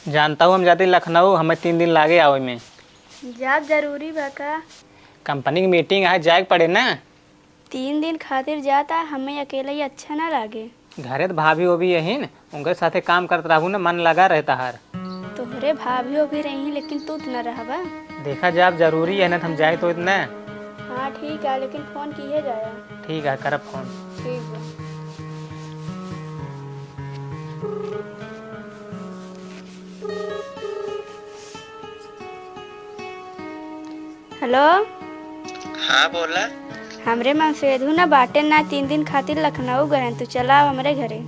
जानता हूँ हम जाते लखनऊ, हमें 3 दिन लागे आवे में। जाब जरूरी बा का? कंपनी की मीटिंग है, जाए पड़े ना। 3 दिन खातिर जाता हमें अकेला ही अच्छा ना लागे। घरे तो भाभी वो भी यही न, उनके साथे काम करते रहू ना, मन लगा रहता हर। तोहरे भाभी भी रही लेकिन तू तो न रहबा। देखा जाए, अब जरूरी है ना, तो हम जाए तो इतना। हाँ ठीक है, लेकिन फोन किए जाया। ठीक है, करब फोन। ठीक बा। हेलो। हाँ बोला। हमरे मन सेधु ना बाटे ना 3 दिन खातिर लखनऊ गए, तू चला हमरे घरे।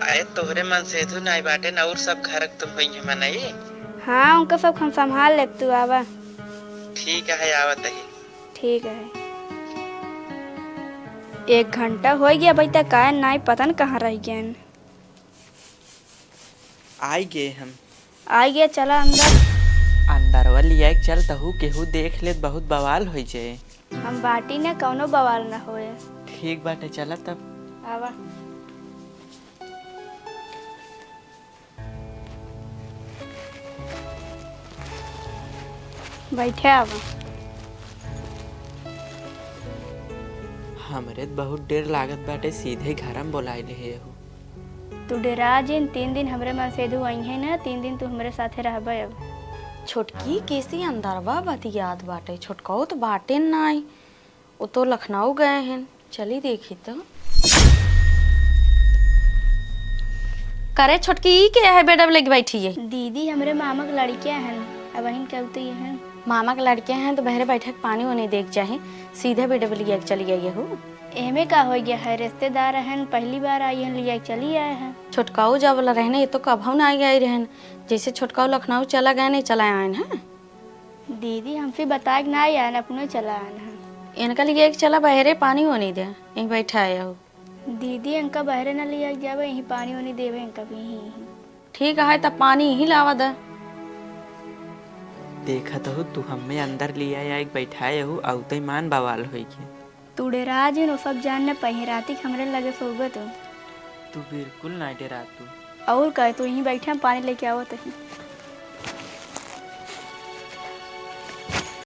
आए तोहरे मन से तू नहीं बाटे ना, और सब घर तुम हुई है मनाई। हाँ उनका सब हम संभाल ले, तू आवा। ठीक है आवत ही। ठीक है। 1 घंटा हो गया अभी तक आए नहीं, पता न कहाँ रह गए। आई गए हम। आ गया, चला अंदर। अंदरवा लिया चल तहु केहू देख ले बहुत बवाल हो जाए। हम बाटी ने कौनो बवाल न होए। ठीक बाटे चला तब। आवा। बैठे आवा। हमरे तो बहुत देर लागत बाटे, सीधे घर में बोलाए ले हो। तू डेरा जिन 3 दिन हमरे मन सेधु आई है ना, 3 दिन तू हमरे साथे रहबे। अब छोटकी कैसी अंदरवा बतियात बाटे, छोटकाओ तो बाटे नाई, वो तो लखनऊ गए हैं। चली देखी तो। करे छोटकी ई के है बेडब लेके बैठी है? दीदी हमरे मामा के लड़कियां हैं, अब वहीं कहते हैं। मामा के लड़के हैं तो बहरे बैठे पानी वानी देख चाहे, सीधे बेडब लिया चली गई हो। एमे का हो गया है, रिश्तेदार हैं, पहली बार आई हैं, लिया चली आए हैं। छोटकाओ जब वाला रहने ये तो कभू ना आई रहन, जैसे छोटकाओ लखनऊ चला गए नहीं चला आए हैं। दीदी हमसे बताए ना आए, अपने चला आए हैं। इनका लिए एक चला बहरे पानी वानी दे, यहीं बैठा आया हो। दीदी इनका बहरे न लिया जावे, यहीं पानी वानी देवे इनका भी ही। ठीक है तब पानी ही लावा दे। देखा तो तू हमें अंदर लिया या एक बैठाए हो, औते मान बवाल हो गए। तू डेरा जिन सब जानने पहिराती हमरे लगे सोबे तो। तू बिल्कुल ना डरा तू। और कहे तू यहीं बैठे, हम पानी लेके आओ तो।